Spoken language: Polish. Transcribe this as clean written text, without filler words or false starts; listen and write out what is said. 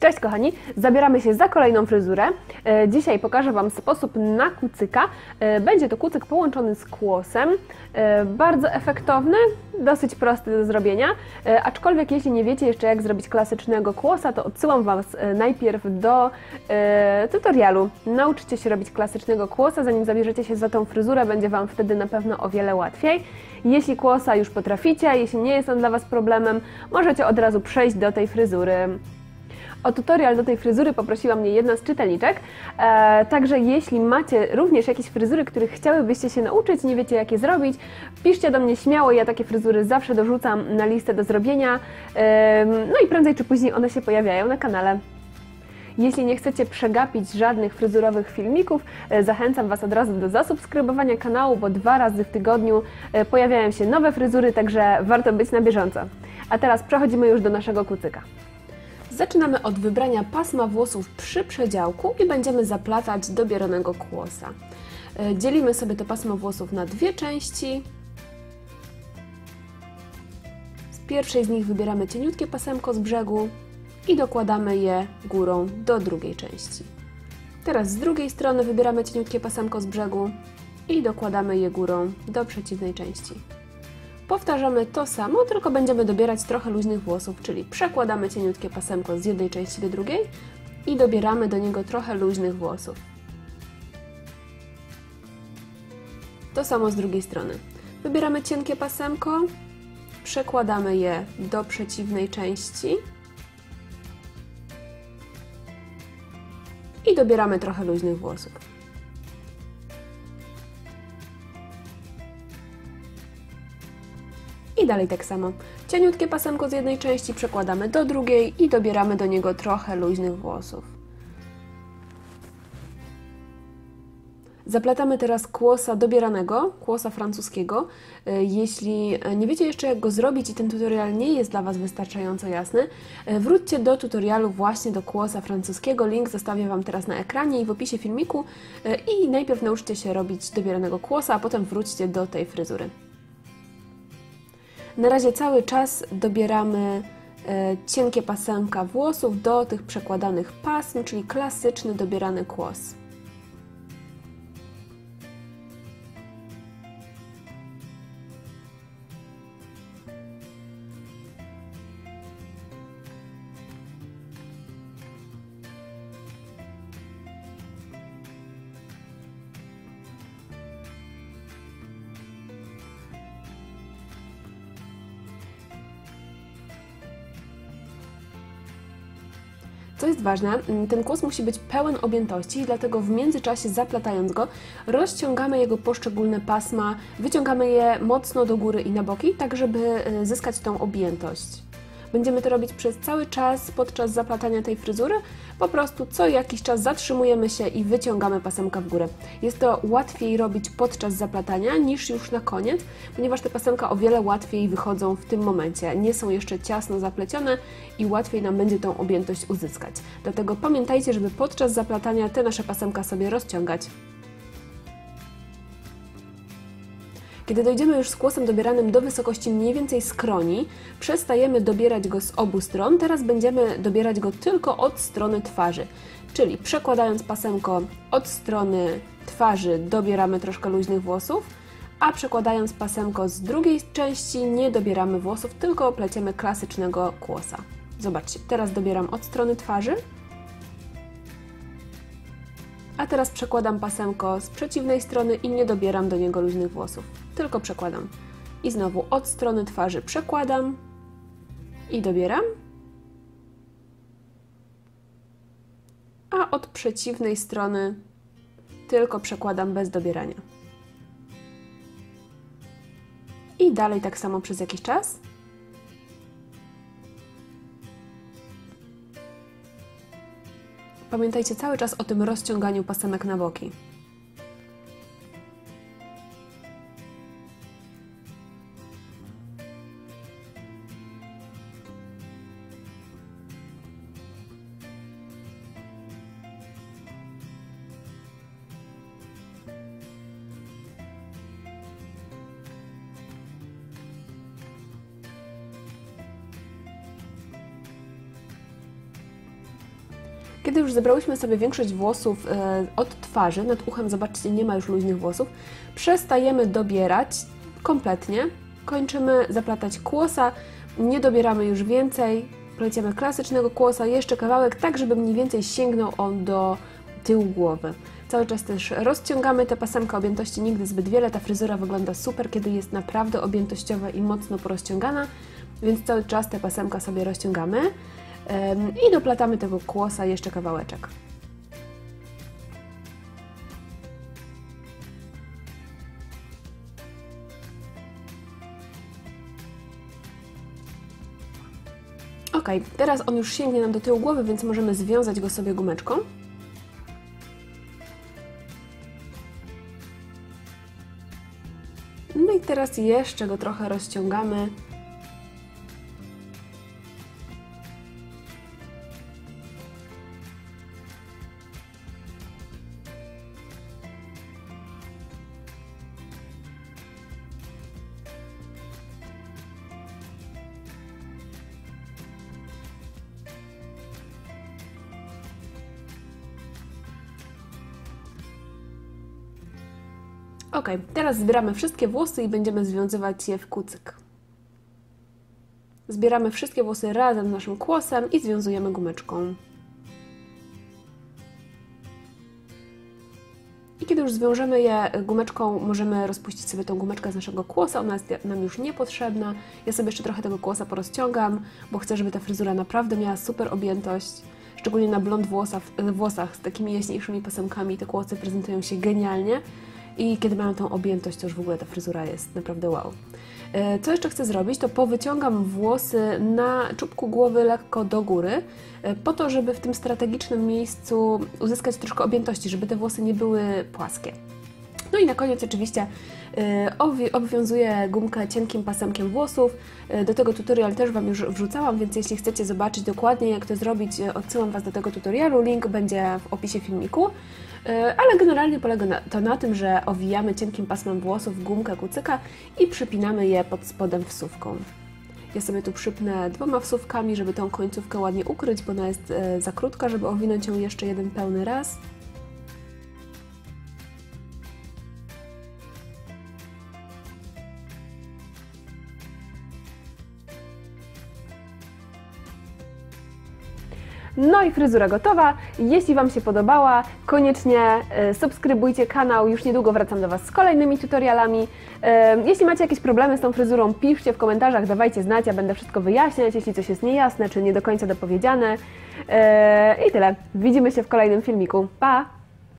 Cześć kochani, zabieramy się za kolejną fryzurę. Dzisiaj pokażę Wam sposób na kucyka. Będzie to kucyk połączony z kłosem. Bardzo efektowny, dosyć prosty do zrobienia. Aczkolwiek jeśli nie wiecie jeszcze jak zrobić klasycznego kłosa, to odsyłam Was najpierw do tutorialu. Nauczcie się robić klasycznego kłosa, zanim zabierzecie się za tą fryzurę, będzie Wam wtedy na pewno o wiele łatwiej. Jeśli kłosa już potraficie, jeśli nie jest on dla Was problemem, możecie od razu przejść do tej fryzury. O tutorial do tej fryzury poprosiła mnie jedna z czytelniczek, także jeśli macie również jakieś fryzury, których chciałybyście się nauczyć, nie wiecie jak je zrobić, piszcie do mnie śmiało, ja takie fryzury zawsze dorzucam na listę do zrobienia, no i prędzej czy później one się pojawiają na kanale. Jeśli nie chcecie przegapić żadnych fryzurowych filmików, zachęcam Was od razu do zasubskrybowania kanału, bo 2 razy w tygodniu pojawiają się nowe fryzury, także warto być na bieżąco. A teraz przechodzimy już do naszego kucyka. Zaczynamy od wybrania pasma włosów przy przedziałku i będziemy zaplatać dobieranego kłosa. Dzielimy sobie to pasmo włosów na 2 części. Z pierwszej z nich wybieramy cieniutkie pasemko z brzegu i dokładamy je górą do drugiej części. Teraz z drugiej strony wybieramy cieniutkie pasemko z brzegu i dokładamy je górą do przeciwnej części. Powtarzamy to samo, tylko będziemy dobierać trochę luźnych włosów, czyli przekładamy cieniutkie pasemko z jednej części do drugiej i dobieramy do niego trochę luźnych włosów. To samo z drugiej strony. Wybieramy cienkie pasemko, przekładamy je do przeciwnej części i dobieramy trochę luźnych włosów. I dalej tak samo. Cieniutkie pasemko z jednej części przekładamy do drugiej i dobieramy do niego trochę luźnych włosów. Zaplatamy teraz kłosa dobieranego, kłosa francuskiego. Jeśli nie wiecie jeszcze jak go zrobić i ten tutorial nie jest dla Was wystarczająco jasny, wróćcie do tutorialu właśnie do kłosa francuskiego. Link zostawię Wam teraz na ekranie i w opisie filmiku i najpierw nauczcie się robić dobieranego kłosa, a potem wróćcie do tej fryzury. Na razie cały czas dobieramy cienkie pasemka włosów do tych przekładanych pasm, czyli klasyczny dobierany kłos. Co jest ważne, ten kłos musi być pełen objętości i dlatego w międzyczasie zaplatając go rozciągamy jego poszczególne pasma, wyciągamy je mocno do góry i na boki, tak żeby zyskać tą objętość. Będziemy to robić przez cały czas podczas zaplatania tej fryzury, po prostu co jakiś czas zatrzymujemy się i wyciągamy pasemka w górę. Jest to łatwiej robić podczas zaplatania niż już na koniec, ponieważ te pasemka o wiele łatwiej wychodzą w tym momencie. Nie są jeszcze ciasno zaplecione i łatwiej nam będzie tą objętość uzyskać. Dlatego pamiętajcie, żeby podczas zaplatania te nasze pasemka sobie rozciągać. Kiedy dojdziemy już z kłosem dobieranym do wysokości mniej więcej skroni, przestajemy dobierać go z obu stron, teraz będziemy dobierać go tylko od strony twarzy. Czyli przekładając pasemko od strony twarzy dobieramy troszkę luźnych włosów, a przekładając pasemko z drugiej części nie dobieramy włosów, tylko pleciemy klasycznego kłosa. Zobaczcie, teraz dobieram od strony twarzy, a teraz przekładam pasemko z przeciwnej strony i nie dobieram do niego luźnych włosów, tylko przekładam. I znowu od strony twarzy przekładam i dobieram, a od przeciwnej strony tylko przekładam bez dobierania. I dalej tak samo przez jakiś czas. Pamiętajcie cały czas o tym rozciąganiu pasemek na boki. Kiedy już zebrałyśmy sobie większość włosów od twarzy, nad uchem, zobaczcie, nie ma już luźnych włosów, przestajemy dobierać kompletnie, kończymy zaplatać kłosa, nie dobieramy już więcej, pleciemy klasycznego kłosa, jeszcze kawałek, tak żeby mniej więcej sięgnął on do tyłu głowy. Cały czas też rozciągamy tę pasemkę, objętości nigdy zbyt wiele, ta fryzura wygląda super, kiedy jest naprawdę objętościowa i mocno porozciągana, więc cały czas tę pasemkę sobie rozciągamy i doplatamy tego kłosa jeszcze kawałeczek. Ok, teraz on już sięgnie nam do tyłu głowy, więc możemy związać go sobie gumeczką. No i teraz jeszcze go trochę rozciągamy. Ok, teraz zbieramy wszystkie włosy i będziemy związywać je w kucyk. Zbieramy wszystkie włosy razem z naszym kłosem i związujemy gumeczką. I kiedy już zwiążemy je gumeczką, możemy rozpuścić sobie tą gumeczkę z naszego kłosa, ona jest nam już niepotrzebna. Ja sobie jeszcze trochę tego kłosa porozciągam, bo chcę, żeby ta fryzura naprawdę miała super objętość. Szczególnie na blond włosach z takimi jaśniejszymi pasemkami te kłosy prezentują się genialnie. I kiedy mają tą objętość, to już w ogóle ta fryzura jest naprawdę wow. Co jeszcze chcę zrobić, to powyciągam włosy na czubku głowy lekko do góry, po to, żeby w tym strategicznym miejscu uzyskać troszkę objętości, żeby te włosy nie były płaskie. No i na koniec oczywiście obwiązuję gumkę cienkim pasemkiem włosów. Do tego tutorial też Wam już wrzucałam, więc jeśli chcecie zobaczyć dokładnie, jak to zrobić, odsyłam Was do tego tutorialu, link będzie w opisie filmiku. Ale generalnie polega to na tym, że owijamy cienkim pasmem włosów gumkę kucyka i przypinamy je pod spodem wsówką. Ja sobie tu przypnę 2 wsówkami, żeby tą końcówkę ładnie ukryć, bo ona jest za krótka, żeby owinąć ją jeszcze jeden pełny raz. No i fryzura gotowa. Jeśli Wam się podobała, koniecznie subskrybujcie kanał. Już niedługo wracam do Was z kolejnymi tutorialami. Jeśli macie jakieś problemy z tą fryzurą, piszcie w komentarzach, dawajcie znać, ja będę wszystko wyjaśniać, jeśli coś jest niejasne, czy nie do końca dopowiedziane. I tyle. Widzimy się w kolejnym filmiku. Pa!